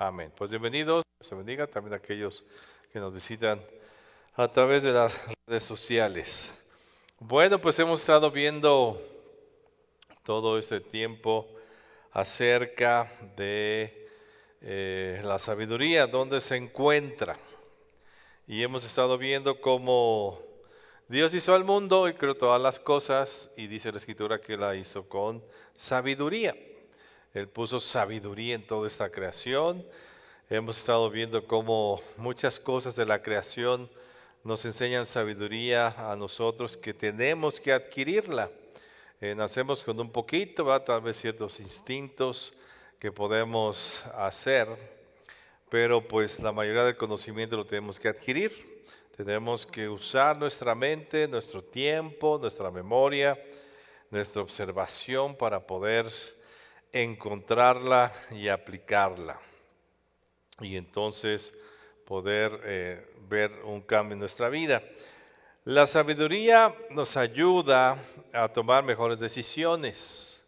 Amén. Pues bienvenidos, Dios te bendiga también a aquellos que nos visitan a través de las redes sociales. Bueno, pues hemos estado viendo todo este tiempo acerca de la sabiduría, dónde se encuentra. Y hemos estado viendo cómo Dios hizo al mundo y creó todas las cosas y dice la Escritura que la hizo con sabiduría. Él puso sabiduría en toda esta creación. Hemos estado viendo cómo muchas cosas de la creación nos enseñan sabiduría a nosotros que tenemos que adquirirla. Nacemos con un poquito, ¿verdad? Tal vez ciertos instintos que podemos hacer, pero pues la mayoría del conocimiento lo tenemos que adquirir. Tenemos que usar nuestra mente, nuestro tiempo, nuestra memoria, nuestra observación para poder encontrarla y aplicarla. Y entonces poder ver un cambio en nuestra vida. La sabiduría nos ayuda a tomar mejores decisiones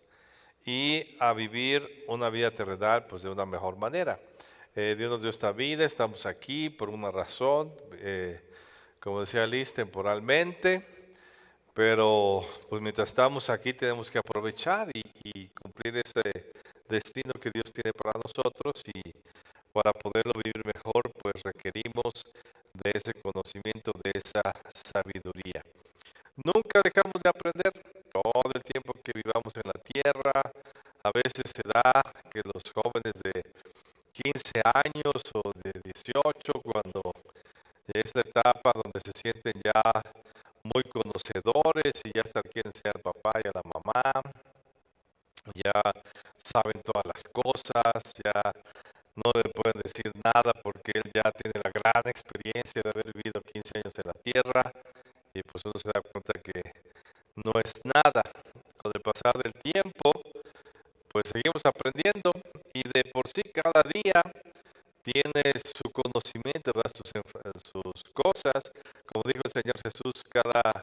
y a vivir una vida terrenal pues de una mejor manera. Dios nos dio esta vida, estamos aquí por una razón, como decía Liz, temporalmente, pero pues mientras estamos aquí tenemos que aprovechar y cumplir ese destino que Dios tiene para nosotros, y para poderlo vivir mejor pues requerimos de ese conocimiento, de esa sabiduría. Nunca dejamos de aprender todo el tiempo que vivamos en la tierra. A veces se da que los jóvenes de 15 años o de 18, cuando es la etapa donde se sienten ya muy conocedores y ya hasta quieren ser al papá y a la mamá, ya saben todas las cosas, ya no le pueden decir nada porque él ya tiene la gran experiencia de haber vivido 15 años en la tierra, y pues uno se da cuenta que no es nada. Con el pasar del tiempo, pues seguimos aprendiendo, y de por sí cada día tiene su conocimiento, ¿verdad? Sus cosas. Como dijo el Señor Jesús, cada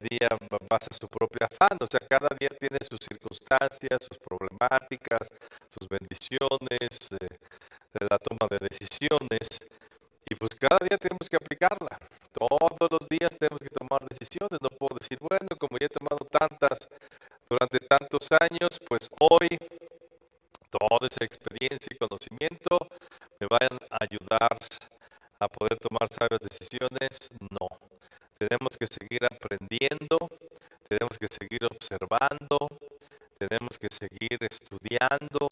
día basa su propio afán, o sea, cada día tiene sus circunstancias, sus problemáticas, sus bendiciones, la toma de decisiones, y pues cada día tenemos que aplicarla. Todos los días tenemos que tomar decisiones. No puedo decir, bueno, como ya he tomado tantas durante tantos años, pues hoy toda esa experiencia y conocimiento me vayan a ayudar a poder tomar sabias decisiones. No, tenemos que seguir aprendiendo, tenemos que seguir observando, tenemos que seguir estudiando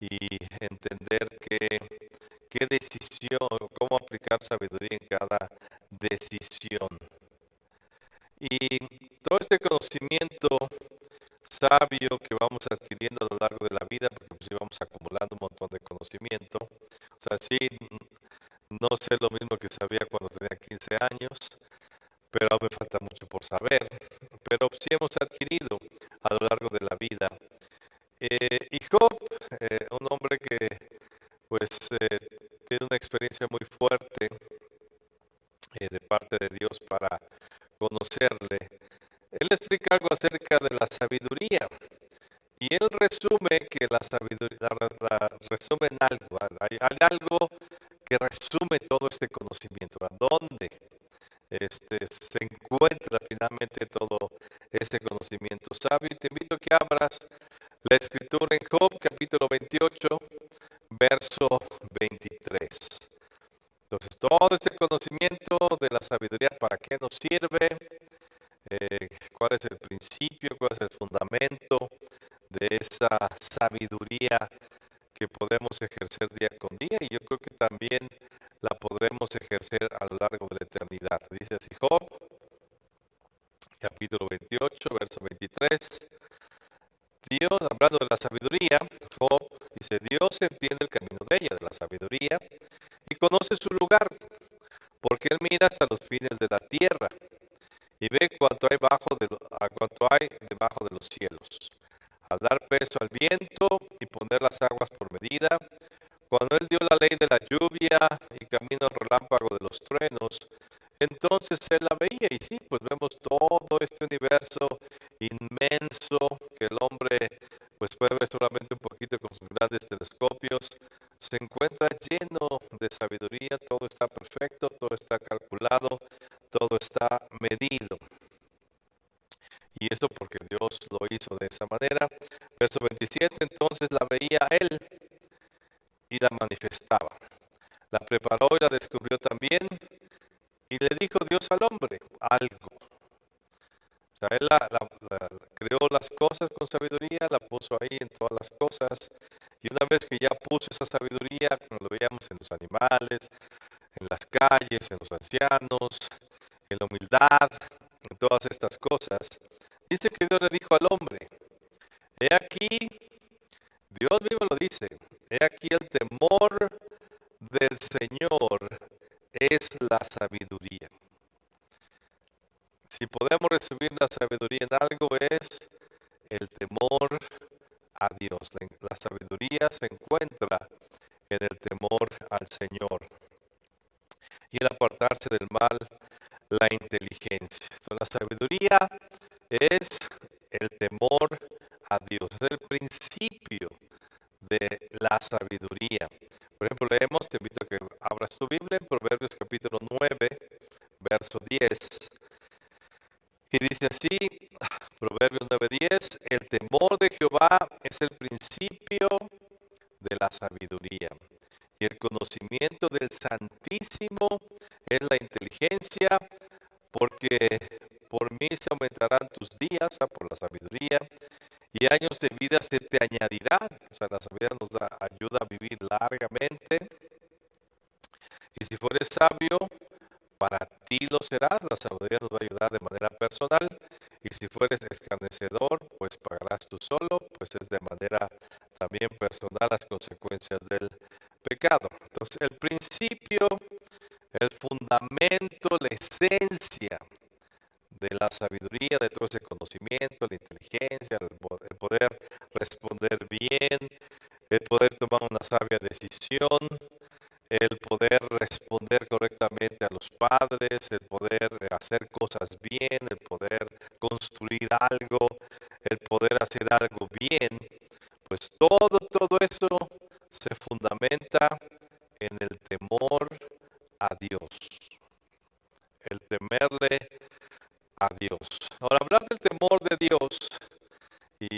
y entender qué decisión, cómo aplicar sabiduría en cada decisión. Y todo este conocimiento sabio que vamos adquiriendo a lo largo de la vida, porque pues vamos acumulando un montón de conocimiento. O sea, sí, no sé lo mismo que sabía cuando tenía 15 años, pero aún me falta mucho por saber. Pero sí hemos adquirido a lo largo de la vida. Y Job, un hombre que pues tiene una experiencia muy fuerte de parte de Dios para conocerle. Él explica algo acerca de la sabiduría, y él resume que la sabiduría, resume en algo, hay algo que resume todo este conocimiento, a dónde se encuentra finalmente todo ese conocimiento sabio. Y te invito a que abras la escritura en Job capítulo 28, verso 23. Entonces, todo este conocimiento de la sabiduría, ¿para qué nos sirve? ¿Cuál es el principio? ¿Cuál es el fundamento de esa sabiduría que podemos ejercer día con día? Y yo creo que también la podremos ejercer a lo largo de la eternidad. Dice así Job, capítulo 28, verso 23. Dios, hablando de la sabiduría, Job dice, Dios entiende el camino de ella, de la sabiduría, y conoce su lugar, porque él mira hasta los fines de la tierra y ve cuánto hay cuánto hay debajo de los cielos. Al dar peso al viento y poner las aguas por medida, cuando él dio la ley de la lluvia y camino al relámpago de los truenos, entonces él la veía. Y sí, pues vemos todo este universo inmenso que el hombre pues puede ver solamente un poquito con sus grandes telescopios, se encuentra lleno de sabiduría, todo está perfecto, todo está calculado, todo está medido. Y eso porque Dios lo hizo de esa manera. Verso 27, entonces la veía él y la manifestaba. La preparó y la descubrió también. Y le dijo Dios al hombre algo. O sea, él creó las cosas con sabiduría, la puso ahí en todas las cosas. Y una vez que ya puso esa sabiduría, como lo veíamos en los animales, en las calles, en los ancianos, en la humildad, en todas estas cosas, dice que Dios le dijo al hombre, he aquí, Dios mismo lo dice, he aquí el temor del Señor es la sabiduría. Si podemos resumir la sabiduría en algo es el temor a Dios. La sabiduría se encuentra en el temor al Señor y el apartarse del mal, la inteligencia. Entonces, la sabiduría es el temor a Dios, es el principio de la sabiduría. Por ejemplo, leemos, te invito a que abras tu Biblia en Proverbios capítulo 9, verso 10. Y dice así, Proverbios 9:10, el temor de Jehová es el principio de la sabiduría. Y el conocimiento del Santísimo es la inteligencia, porque por mí se aumentarán tus días, o sea, por la sabiduría, y años de vida se te añadirán. O sea, la sabiduría nos ayuda a vivir largamente. Y si fueres sabio, para ti lo serás. La sabiduría nos va a ayudar de manera personal. Y si fueres escarnecedor, pues pagarás tú solo, pues es de manera también personal las consecuencias del pecado. Entonces, el principio, el fundamento, la esencia de la sabiduría, de todo ese conocimiento, la inteligencia, el poder responder bien, el poder tomar una sabia decisión, el poder responder correctamente a los padres, el poder hacer cosas bien, el poder construir algo, el poder hacer algo bien, pues todo eso se fundamenta en el temor a Dios, el temerle a Dios. Ahora, hablar del temor de Dios, y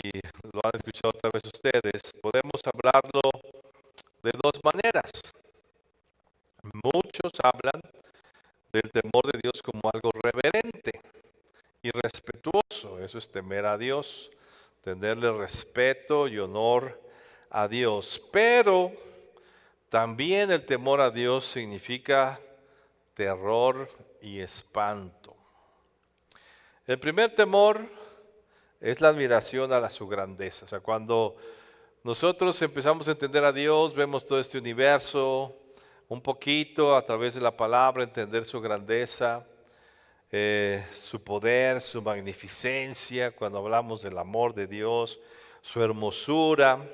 lo han escuchado otra vez ustedes, podemos hablarlo de dos maneras. Muchos hablan del temor de Dios como algo reverente y respetuoso. Eso es temer a Dios, tenerle respeto y honor a Dios. Pero también el temor a Dios significa terror y espanto. El primer temor es la admiración a su grandeza. O sea, cuando nosotros empezamos a entender a Dios, vemos todo este universo, un poquito a través de la palabra, entender su grandeza, su poder, su magnificencia, cuando hablamos del amor de Dios, su hermosura,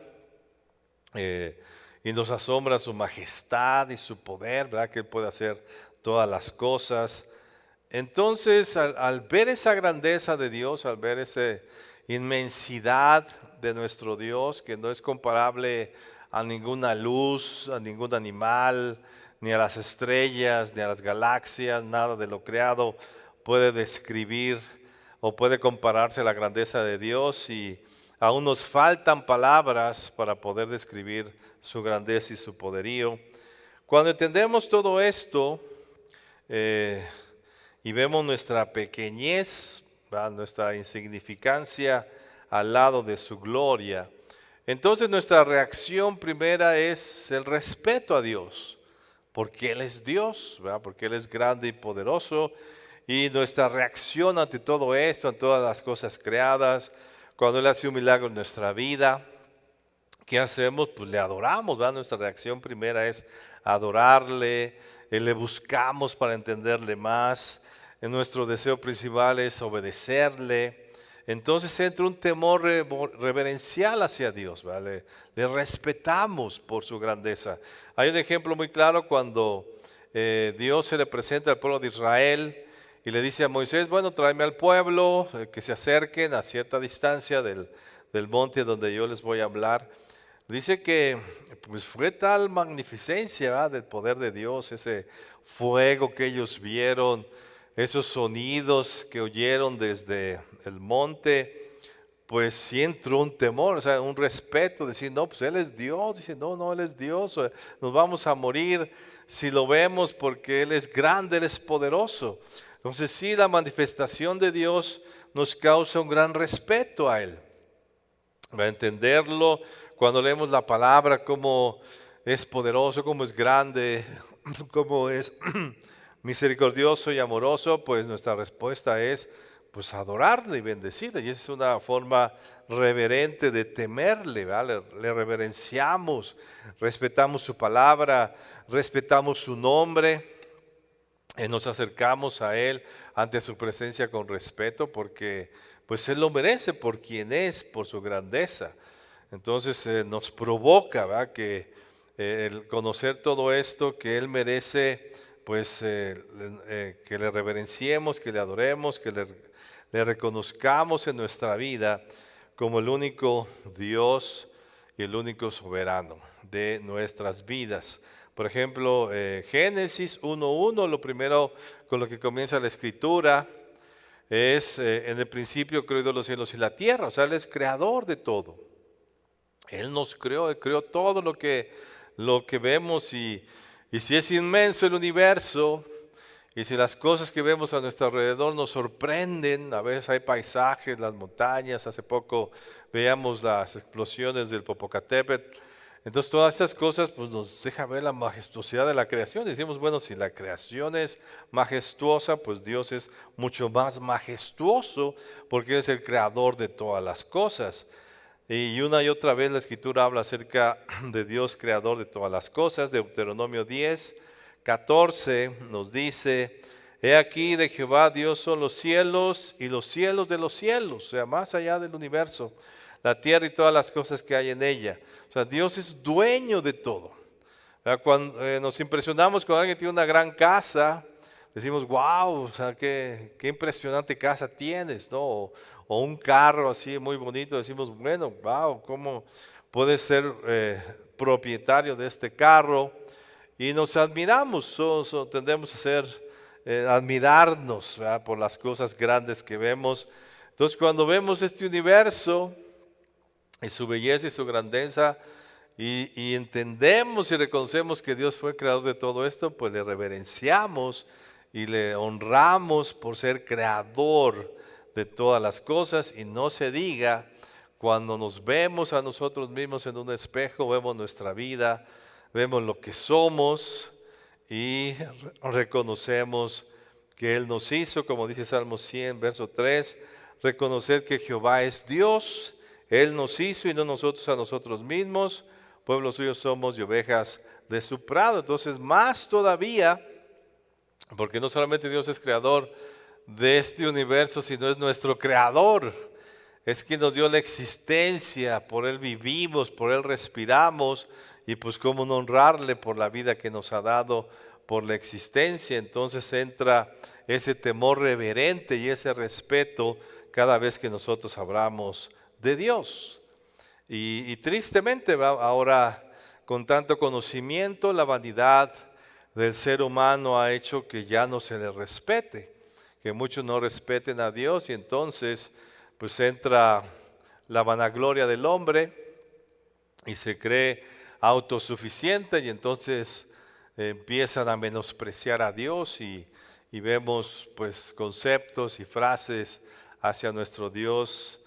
y nos asombra su majestad y su poder, ¿verdad? Que Él puede hacer todas las cosas. Entonces, al ver esa grandeza de Dios, al ver esa inmensidad de nuestro Dios, que no es comparable a ninguna luz, a ningún animal, ni a las estrellas, ni a las galaxias, nada de lo creado puede describir o puede compararse a la grandeza de Dios, y aún nos faltan palabras para poder describir su grandeza y su poderío. Cuando entendemos todo esto, y vemos nuestra pequeñez, ¿verdad? Nuestra insignificancia al lado de su gloria, entonces nuestra reacción primera es el respeto a Dios, porque Él es Dios, ¿verdad? Porque Él es grande y poderoso, y nuestra reacción ante todo esto, ante todas las cosas creadas, cuando Él hace un milagro en nuestra vida, ¿qué hacemos? Pues le adoramos, ¿verdad? Nuestra reacción primera es adorarle, le buscamos para entenderle más, nuestro deseo principal es obedecerle. Entonces entra un temor reverencial hacia Dios, ¿vale? Le respetamos por su grandeza. Hay un ejemplo muy claro cuando Dios se le presenta al pueblo de Israel y le dice a Moisés, bueno, tráeme al pueblo, que se acerquen a cierta distancia del monte donde yo les voy a hablar. Dice que pues fue tal magnificencia, ¿verdad?, del poder de Dios, ese fuego que ellos vieron, esos sonidos que oyeron desde el monte, pues sí entró un temor, o sea, un respeto, decir, no, pues Él es Dios, dice, no, no, Él es Dios, nos vamos a morir si lo vemos porque Él es grande, Él es poderoso. Entonces sí, la manifestación de Dios nos causa un gran respeto a Él. Va a entenderlo cuando leemos la palabra, cómo es poderoso, cómo es grande, cómo es misericordioso y amoroso, pues nuestra respuesta es pues adorarle y bendecirle. Y esa es una forma reverente de temerle, ¿vale? Le reverenciamos, respetamos su palabra, respetamos su nombre. Nos acercamos a Él ante su presencia con respeto porque pues Él lo merece por quien es, por su grandeza. Entonces nos provoca, ¿verdad?, que el conocer todo esto, que Él merece, pues que le reverenciemos, que le adoremos, que le reconozcamos en nuestra vida como el único Dios y el único soberano de nuestras vidas. Por ejemplo, Génesis 1:1, lo primero con lo que comienza la escritura es, en el principio creó Dios los cielos y la tierra, o sea, Él es creador de todo. Él nos creó, Él creó todo lo que vemos y si es inmenso el universo y si las cosas que vemos a nuestro alrededor nos sorprenden, a veces hay paisajes, las montañas, hace poco veíamos las explosiones del Popocatépetl. Entonces todas estas cosas pues nos deja ver la majestuosidad de la creación. Decimos, bueno, si la creación es majestuosa, pues Dios es mucho más majestuoso porque Él es el creador de todas las cosas. Y una y otra vez la escritura habla acerca de Dios creador de todas las cosas. Deuteronomio 10:14 nos dice, he aquí de Jehová Dios son los cielos y los cielos de los cielos, o sea, más allá del universo, la tierra y todas las cosas que hay en ella. O sea, Dios es dueño de todo. Cuando nos impresionamos cuando alguien tiene una gran casa, decimos, wow, o sea, qué impresionante casa tienes, ¿no? O un carro así muy bonito, decimos, bueno, wow, ¿cómo puedes ser propietario de este carro? Y nos admiramos, tendemos a admirarnos, ¿verdad?, por las cosas grandes que vemos. Entonces, cuando vemos este universo y su belleza y su grandeza, y entendemos y reconocemos que Dios fue creador de todo esto, pues le reverenciamos y le honramos por ser creador de todas las cosas. Y no se diga, cuando nos vemos a nosotros mismos en un espejo, vemos nuestra vida, vemos lo que somos y reconocemos que Él nos hizo, como dice Salmo 100, verso 3, reconocer que Jehová es Dios, Él nos hizo y no nosotros a nosotros mismos, pueblo suyo somos y ovejas de su prado. Entonces, más todavía, porque no solamente Dios es creador de este universo, sino es nuestro creador. Es quien nos dio la existencia, por Él vivimos, por Él respiramos, y pues cómo no honrarle por la vida que nos ha dado, por la existencia. Entonces entra ese temor reverente y ese respeto cada vez que nosotros hablamos de Dios. Y tristemente ahora, con tanto conocimiento, la vanidad del ser humano ha hecho que ya no se le respete, que muchos no respeten a Dios, y entonces pues entra la vanagloria del hombre y se cree autosuficiente, y entonces empiezan a menospreciar a Dios y vemos pues conceptos y frases hacia nuestro Dios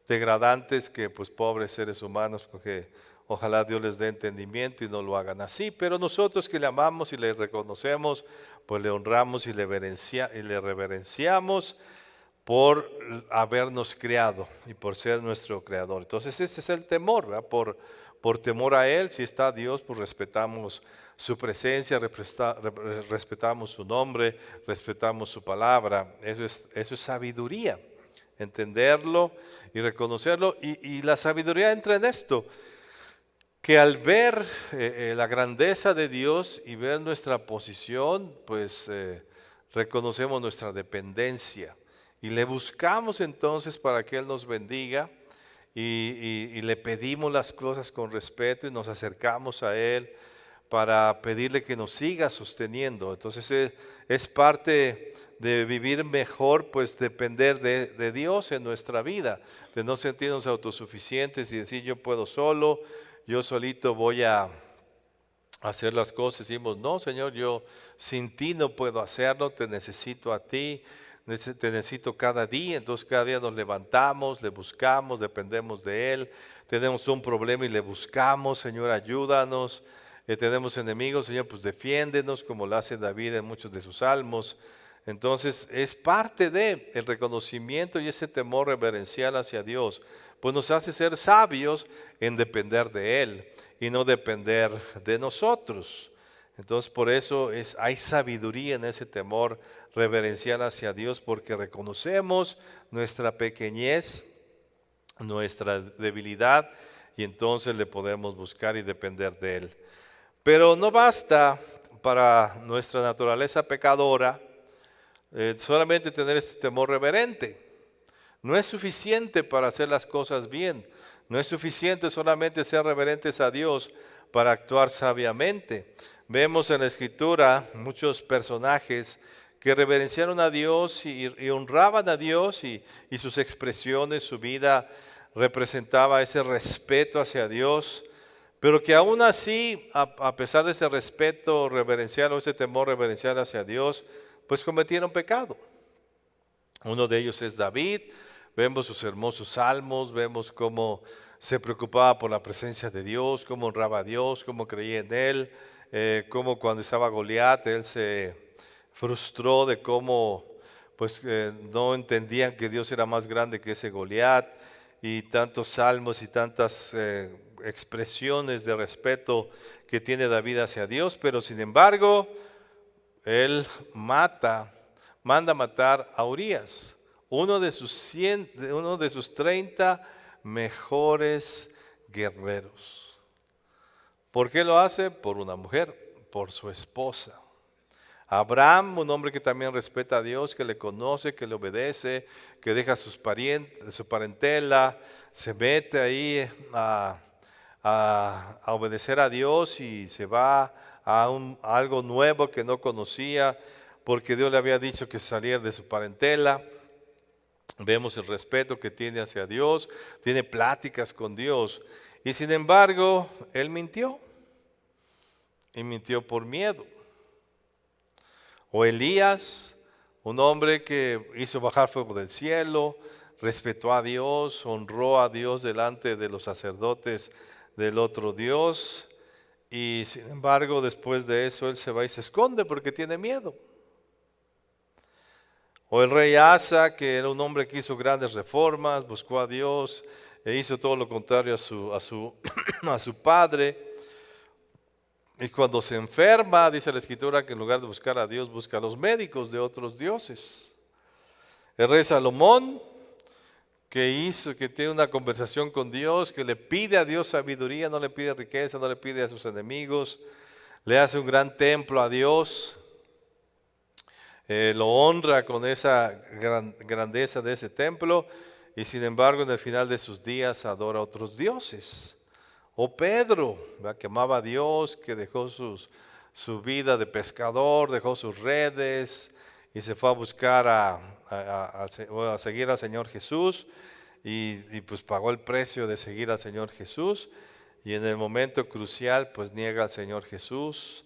degradantes que pues pobres seres humanos, porque ojalá Dios les dé entendimiento y no lo hagan así. Pero nosotros que le amamos y le reconocemos, pues le honramos y le reverenciamos por habernos creado y por ser nuestro creador. Entonces ese es el temor, ¿verdad? Por temor a Él, si está Dios, pues respetamos su presencia, respetamos su nombre, respetamos su palabra. Eso es sabiduría, entenderlo y reconocerlo. Y la sabiduría entra en esto, que al ver la grandeza de Dios y ver nuestra posición, pues reconocemos nuestra dependencia y le buscamos entonces para que Él nos bendiga. y le pedimos las cosas con respeto y nos acercamos a Él para pedirle que nos siga sosteniendo. Entonces es parte de vivir mejor, pues depender de Dios en nuestra vida, de no sentirnos autosuficientes y decir yo puedo solo, yo solito voy a hacer las cosas. Decimos, no, Señor, yo sin ti no puedo hacerlo, te necesito a ti, te necesito cada día. Entonces cada día nos levantamos, le buscamos, dependemos de Él. Tenemos un problema y le buscamos, Señor, ayúdanos. Tenemos enemigos, Señor, pues defiéndenos, como lo hace David en muchos de sus salmos. Entonces es parte de el reconocimiento y ese temor reverencial hacia Dios, pues nos hace ser sabios en depender de Él y no depender de nosotros. Entonces por eso hay sabiduría en ese temor reverencial hacia Dios, porque reconocemos nuestra pequeñez, nuestra debilidad, y entonces le podemos buscar y depender de Él. Pero no basta para nuestra naturaleza pecadora solamente tener este temor reverente. No es suficiente para hacer las cosas bien. No es suficiente solamente ser reverentes a Dios para actuar sabiamente. Vemos en la Escritura muchos personajes que reverenciaron a Dios y honraban a Dios, y sus expresiones, su vida representaba ese respeto hacia Dios, pero que aún así, a pesar de ese respeto reverencial o ese temor reverencial hacia Dios, pues cometieron pecado. Uno de ellos es David. Vemos sus hermosos salmos, vemos cómo se preocupaba por la presencia de Dios, cómo honraba a Dios, cómo creía en Él, cómo cuando estaba Goliat, él se frustró de cómo pues no entendían que Dios era más grande que ese Goliat, y tantos salmos y tantas expresiones de respeto que tiene David hacia Dios. Pero sin embargo, él manda matar a Urías, uno de sus 30 mejores guerreros. ¿Por qué lo hace? Por una mujer, por su esposa. Abraham, un hombre que también respeta a Dios, que le conoce, que le obedece, que deja su parentela, se mete ahí a obedecer a Dios y se va a algo nuevo que no conocía, porque Dios le había dicho que saliera de su parentela. Vemos el respeto que tiene hacia Dios, tiene pláticas con Dios, y sin embargo, él mintió, y mintió por miedo. O Elías, un hombre que hizo bajar fuego del cielo, respetó a Dios, honró a Dios delante de los sacerdotes del otro Dios, y sin embargo después de eso él se va y se esconde porque tiene miedo. O el rey Asa, que era un hombre que hizo grandes reformas, buscó a Dios e hizo todo lo contrario a su padre. Y cuando se enferma, dice la Escritura que en lugar de buscar a Dios, busca a los médicos de otros dioses. El rey Salomón, que tiene una conversación con Dios, que le pide a Dios sabiduría, no le pide riqueza, no le pide a sus enemigos, le hace un gran templo a Dios, lo honra con esa grandeza de ese templo, y sin embargo en el final de sus días adora a otros dioses. O Pedro, que amaba a Dios, que dejó su vida de pescador, dejó sus redes y se fue a buscar a seguir al Señor Jesús, y pues pagó el precio de seguir al Señor Jesús, y en el momento crucial pues niega al Señor Jesús.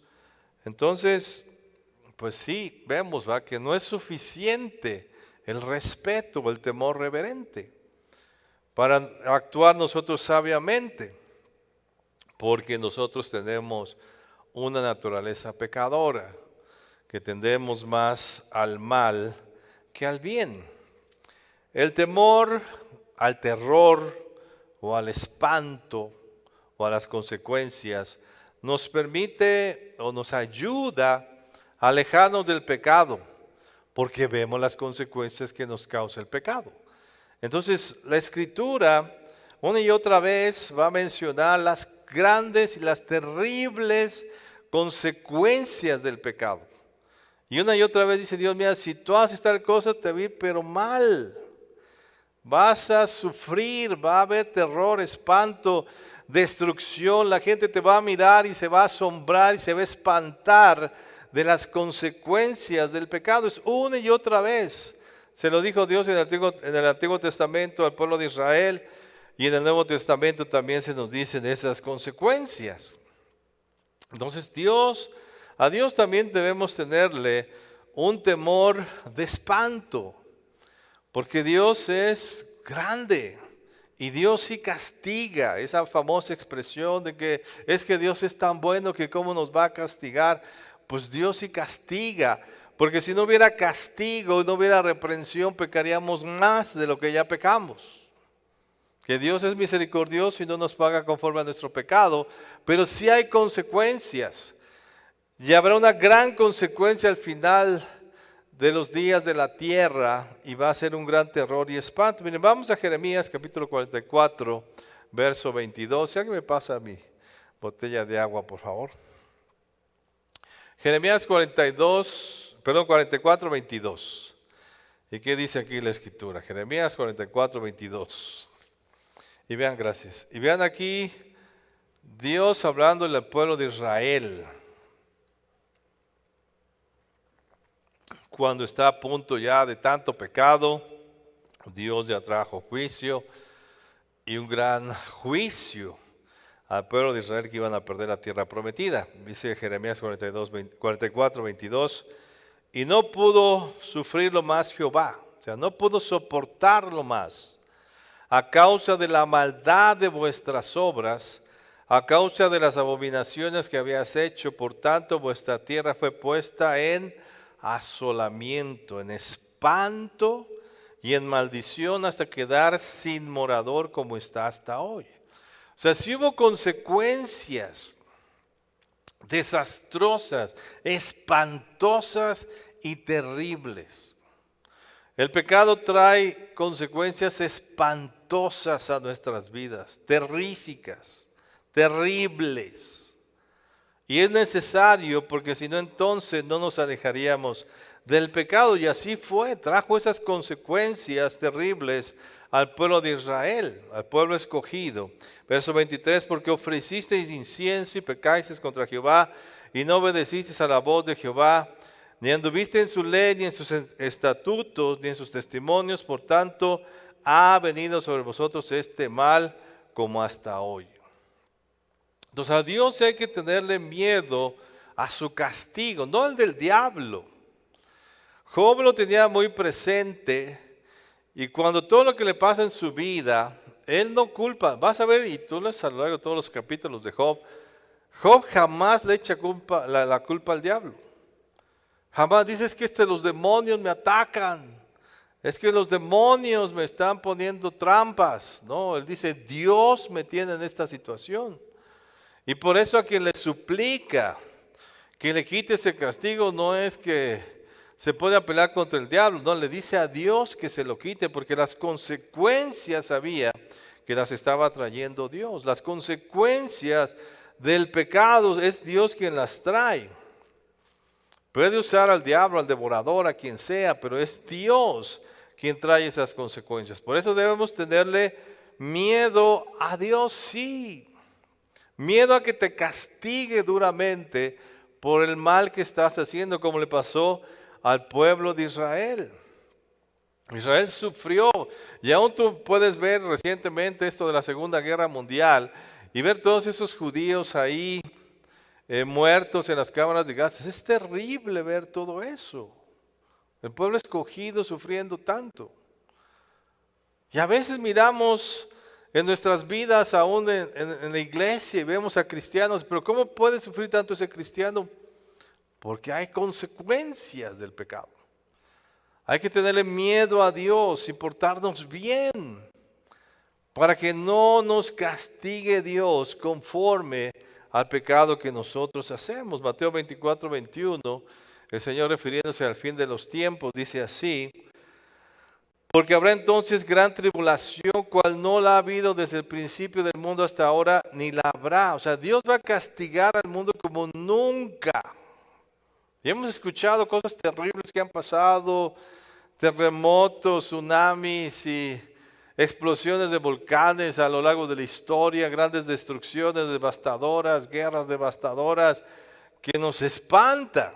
Entonces, pues sí, vemos que no es suficiente el respeto o el temor reverente para actuar nosotros sabiamente, porque nosotros tenemos una naturaleza pecadora, que tendemos más al mal que al bien. El temor al terror o al espanto o a las consecuencias nos permite o nos ayuda a alejarnos del pecado, porque vemos las consecuencias que nos causa el pecado. Entonces la Escritura una y otra vez va a mencionar las grandes y las terribles consecuencias del pecado. Y una y otra vez dice Dios, mira, si tú haces tal cosa te va a ir pero mal. Vas a sufrir, va a haber terror, espanto, destrucción. La gente te va a mirar y se va a asombrar y se va a espantar de las consecuencias del pecado. Es una y otra vez. Se lo dijo Dios en el Antiguo Testamento al pueblo de Israel, y en el Nuevo Testamento también se nos dicen esas consecuencias. Entonces a Dios también debemos tenerle un temor de espanto, porque Dios es grande y Dios sí castiga. Esa famosa expresión de que es que Dios es tan bueno que cómo nos va a castigar. Pues Dios sí castiga, porque si no hubiera castigo, no hubiera reprensión, pecaríamos más de lo que ya pecamos. Que Dios es misericordioso y no nos paga conforme a nuestro pecado, pero sí hay consecuencias. Y habrá una gran consecuencia al final de los días de la tierra, y va a ser un gran terror y espanto. Miren, vamos a Jeremías capítulo 44, verso 22. Si alguien me pasa mi botella de agua, por favor. Jeremías 44, 22. ¿Y qué dice aquí la escritura? Jeremías 44, 22. Y vean, gracias. Y vean aquí Dios hablándole al pueblo de Israel cuando está a punto ya de tanto pecado. Dios ya trajo juicio, y un gran juicio al pueblo de Israel, que iban a perder la tierra prometida. Dice Jeremías 44, 22. Y no pudo sufrirlo más Jehová, o sea, no pudo soportarlo más, a causa de la maldad de vuestras obras, a causa de las abominaciones que habías hecho. Por tanto, vuestra tierra fue puesta en asolamiento, en espanto y en maldición, hasta quedar sin morador, como está hasta hoy. O sea, si hubo consecuencias desastrosas, espantosas y terribles. El pecado trae consecuencias espantosas a nuestras vidas, terríficas, terribles. Y es necesario, porque si no, entonces no nos alejaríamos del pecado. Y así fue, trajo esas consecuencias terribles al pueblo de Israel, al pueblo escogido. Verso 23, porque ofrecisteis incienso y pecáis contra Jehová, y no obedecisteis a la voz de Jehová, ni anduviste en su ley, ni en sus estatutos, ni en sus testimonios. Por tanto, ha venido sobre vosotros este mal, como hasta hoy. Entonces, a Dios hay que tenerle miedo a su castigo, no al del diablo. Job lo tenía muy presente, y cuando todo lo que le pasa en su vida, él no culpa. Vas a ver, y tú lees a lo largo de todos los capítulos de Job, Job jamás le echa la culpa al diablo. Jamás dices que los demonios me atacan, es que los demonios me están poniendo trampas. No, él dice, Dios me tiene en esta situación. Y por eso a quien le suplica que le quite ese castigo, no es que se pone a pelear contra el diablo, no, le dice a Dios que se lo quite, porque las consecuencias sabía que las estaba trayendo Dios. Las consecuencias del pecado es Dios quien las trae. Puede usar al diablo, al devorador, a quien sea, pero es Dios quien trae esas consecuencias. Por eso debemos tenerle miedo a Dios, sí. Miedo a que te castigue duramente por el mal que estás haciendo, como le pasó al pueblo de Israel. Israel sufrió, y aún tú puedes ver recientemente esto de la Segunda Guerra Mundial y ver todos esos judíos ahí muertos en las cámaras de gas. Es terrible ver todo eso. El pueblo escogido sufriendo tanto. Y a veces miramos en nuestras vidas, aún en la iglesia, y vemos a cristianos, pero ¿cómo puede sufrir tanto ese cristiano? Porque hay consecuencias del pecado. Hay que tenerle miedo a Dios y portarnos bien, para que no nos castigue Dios conforme al pecado que nosotros hacemos. Mateo 24, 21, el Señor, refiriéndose al fin de los tiempos, dice así: porque habrá entonces gran tribulación, cual no la ha habido desde el principio del mundo hasta ahora, ni la habrá. O sea, Dios va a castigar al mundo como nunca. Y hemos escuchado cosas terribles que han pasado, terremotos, tsunamis y explosiones de volcanes a lo largo de la historia, grandes destrucciones devastadoras, guerras devastadoras que nos espanta.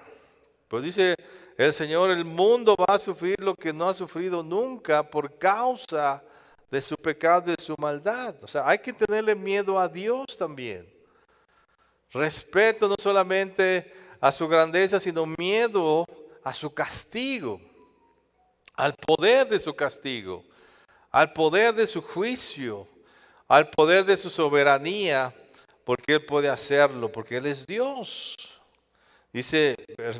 Pues dice el Señor, el mundo va a sufrir lo que no ha sufrido nunca por causa de su pecado y de su maldad. O sea, hay que tenerle miedo a Dios también. Respeto no solamente a su grandeza, sino miedo a su castigo, al poder de su castigo, al poder de su juicio, al poder de su soberanía, porque Él puede hacerlo, porque Él es Dios. Dice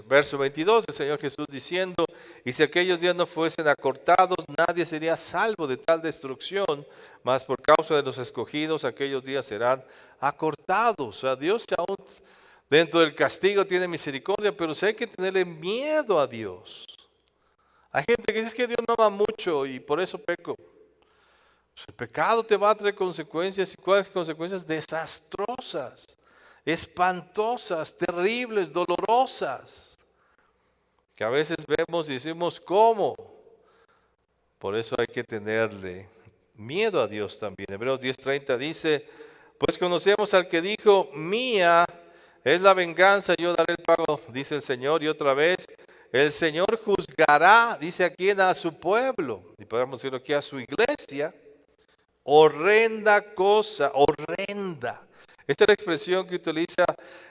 verso 22, el Señor Jesús diciendo, y si aquellos días no fuesen acortados, nadie sería salvo de tal destrucción, mas por causa de los escogidos, aquellos días serán acortados. O sea, Dios aún dentro del castigo tiene misericordia, pero sí hay que tenerle miedo a Dios. Hay gente que dice que Dios no ama mucho y por eso peco. Pues el pecado te va a traer consecuencias, y cuáles consecuencias desastrosas, espantosas, terribles, dolorosas, que a veces vemos y decimos, ¿cómo? Por eso hay que tenerle miedo a Dios también. Hebreos 10:30 dice, pues conocemos al que dijo, mía es la venganza, yo daré el pago, dice el Señor. Y otra vez, el Señor juzgará, dice aquí, a su pueblo, y podemos decirlo aquí, a su iglesia. Horrenda cosa, horrenda. Esta es la expresión que utiliza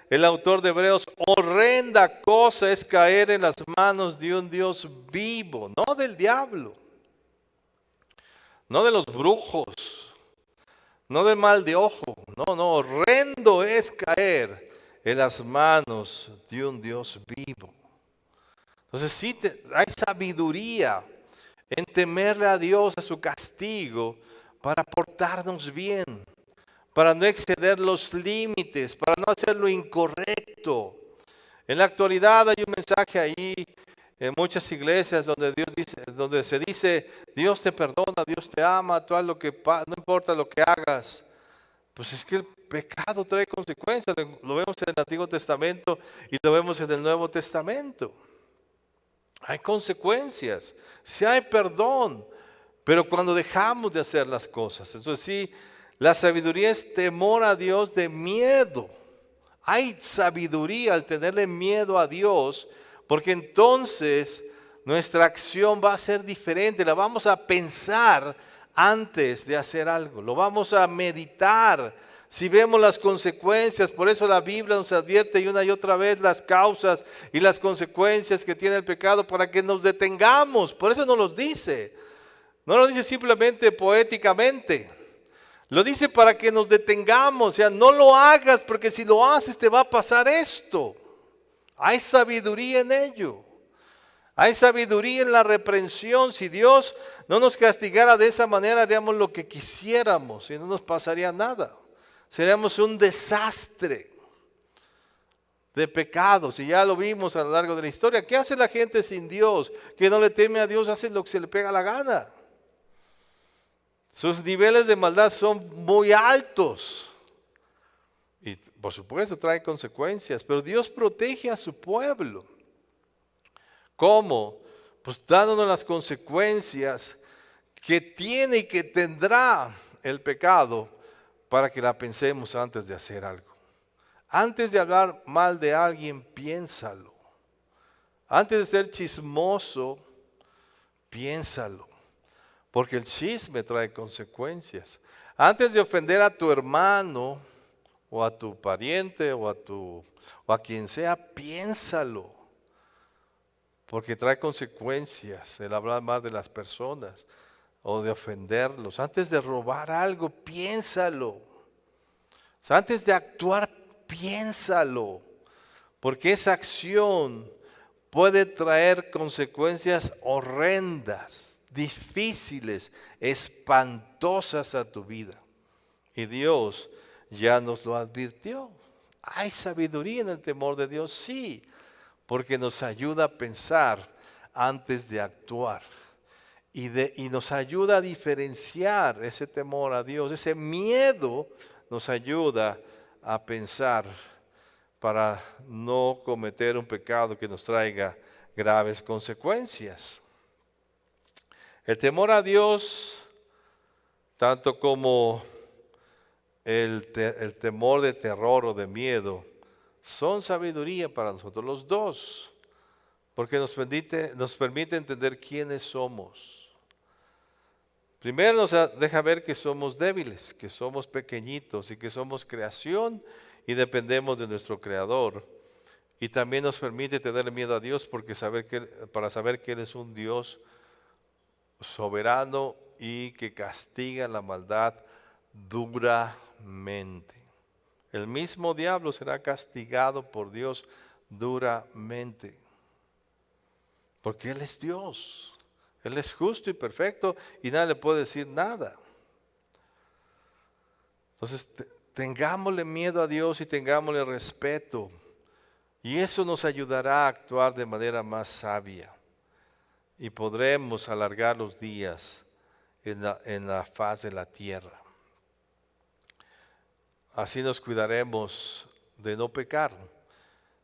el autor de Hebreos. Horrenda cosa es caer en las manos de un Dios vivo, no del diablo, no de los brujos, no del mal de ojo. No, horrendo es caer en las manos de un Dios vivo. Entonces sí hay sabiduría en temerle a Dios, a su castigo, para portarnos bien, para no exceder los límites, para no hacer lo incorrecto. En la actualidad hay un mensaje ahí en muchas iglesias donde se dice, Dios te perdona, Dios te ama, tú haz lo que no importa lo que hagas. Pues es que el pecado trae consecuencias, lo vemos en el Antiguo Testamento y lo vemos en el Nuevo Testamento. Hay consecuencias, sí hay perdón, pero cuando dejamos de hacer las cosas. Entonces sí, la sabiduría es temor a Dios de miedo. Hay sabiduría al tenerle miedo a Dios, porque entonces nuestra acción va a ser diferente. La vamos a pensar antes de hacer algo. Lo vamos a meditar. Si vemos las consecuencias, por eso la Biblia nos advierte y una y otra vez las causas y las consecuencias que tiene el pecado para que nos detengamos. Por eso nos los dice. No lo dice simplemente poéticamente. Lo dice para que nos detengamos. O sea, no lo hagas porque si lo haces te va a pasar esto. Hay sabiduría en ello. Hay sabiduría en la reprensión. Si Dios no nos castigara de esa manera, haríamos lo que quisiéramos y no nos pasaría nada. Seríamos un desastre de pecados. Y ya lo vimos a lo largo de la historia. ¿Qué hace la gente sin Dios? Que no le teme a Dios, hace lo que se le pega la gana. Sus niveles de maldad son muy altos. Y por supuesto trae consecuencias. Pero Dios protege a su pueblo. ¿Cómo? Pues dándonos las consecuencias que tiene y que tendrá el pecado para que la pensemos antes de hacer algo. Antes de hablar mal de alguien, piénsalo. Antes de ser chismoso, piénsalo. Porque el chisme trae consecuencias. Antes de ofender a tu hermano, o a tu pariente, o a quien sea, piénsalo. Porque trae consecuencias el hablar mal de las personas o de ofenderlos. Antes de robar algo, piénsalo. O sea, antes de actuar, piénsalo. Porque esa acción puede traer consecuencias horrendas, difíciles, espantosas a tu vida. Y Dios ya nos lo advirtió. ¿Hay sabiduría en el temor de Dios? Sí, porque nos ayuda a pensar antes de actuar. Y nos ayuda a diferenciar ese temor a Dios. Ese miedo nos ayuda a pensar para no cometer un pecado que nos traiga graves consecuencias. El temor a Dios tanto como el temor de terror o de miedo, son sabiduría para nosotros, los dos, porque nos permite entender quiénes somos. Primero nos deja ver que somos débiles, que somos pequeñitos y que somos creación y dependemos de nuestro Creador. Y también nos permite tener miedo a Dios para saber que Él es un Dios soberano y que castiga la maldad duramente. El mismo diablo será castigado por Dios duramente, porque Él es Dios. Él es justo y perfecto y nadie le puede decir nada. Entonces, tengámosle miedo a Dios y tengámosle respeto. Y eso nos ayudará a actuar de manera más sabia. Y podremos alargar los días en la faz de la tierra. Así nos cuidaremos de no pecar.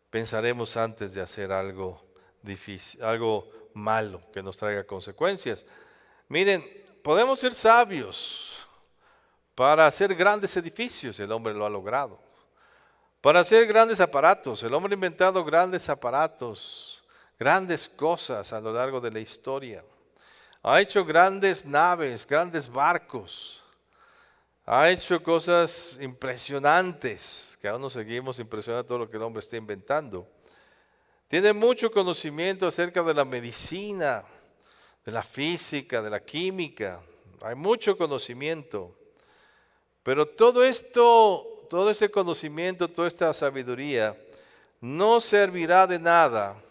Pensaremos antes de hacer algo difícil, algo malo que nos traiga consecuencias. Miren, podemos ser sabios para hacer grandes edificios, el hombre lo ha logrado. Para hacer grandes aparatos, el hombre ha inventado grandes aparatos, grandes cosas a lo largo de la historia. Ha hecho grandes naves, grandes barcos. Ha hecho cosas impresionantes, que aún nos seguimos impresionando todo lo que el hombre está inventando. Tiene mucho conocimiento acerca de la medicina, de la física, de la química. Hay mucho conocimiento. Pero todo esto, todo ese conocimiento, toda esta sabiduría, no servirá de nada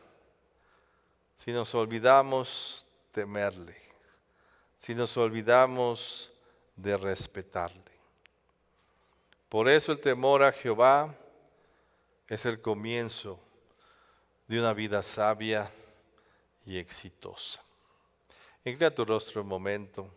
si nos olvidamos temerle, si nos olvidamos de respetarle. Por eso el temor a Jehová es el comienzo de una vida sabia y exitosa. Inclina tu rostro un momento.